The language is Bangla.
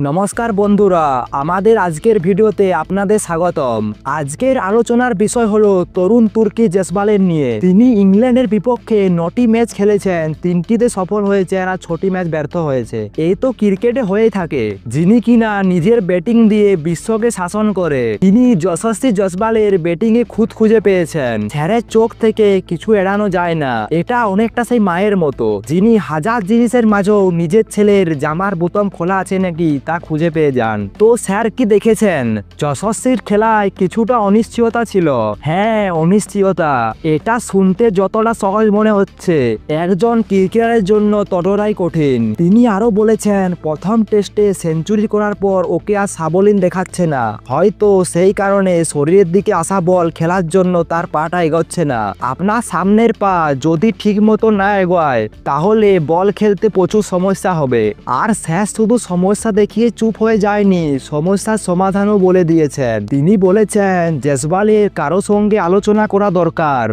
নমস্কার বন্ধুরা, আমাদের আজকের ভিডিওতে আপনাদের স্বাগতম। আজকের আলোচনার বিষয় হলো তরুণ তুর্কি জেসবালের নিয়ে। তিনি ইংল্যান্ডের বিপক্ষে 9টি ম্যাচ খেলেছেন, 3টিতে সফল হয়েছেন আর 6টি ম্যাচ ব্যর্থ হয়েছে। এই তো ক্রিকেটে হয়েই থাকে। যিনি কিনা নিজের ব্যাটিং দিয়ে বিশ্বকে শাসন করে, তিনি যশস্বী জসবালের ব্যাটিংয়ে খুঁত খুঁজে পেয়েছেন। স্যারের চোখ থেকে কিছু এড়ানো যায় না। এটা অনেকটা সেই মায়ের মতো, যিনি হাজার জিনিসের মাঝেও নিজের ছেলের জামার বোতাম খোলা আছে নাকি তা খুঁজে পেয়ে যান। তো স্যার কি দেখেছেন? যশস্বীর খেলায় কিছুটা অনিশ্চয়তা ছিল। হ্যাঁ, অনিশ্চয়তা। এটা শুনতে যতটা সহজ মনে হচ্ছে, একজন ক্রিকেটারের জন্য ততটাই কঠিন। তিনি আরো বলেছেন, প্রথম টেস্টে সেঞ্চুরি করার পর ওকে আর সাবলীল দেখাচ্ছে না। হয়তো সেই কারণে শরীরের দিকে আসা বল খেলার জন্য তার পাটা এগোচ্ছে না। আপনার সামনের পা যদি ঠিক মতো না এগোয়, তাহলে বল খেলতে প্রচুর সমস্যা হবে। আর স্যার শুধু সমস্যা দেখিয়ে চুপ হয়ে যায়নি, সমস্যার সমাধানও বলে দিয়েছেন। তিনি বলেছেন জেসবালের কারো সঙ্গে আলোচনা করা দরকার।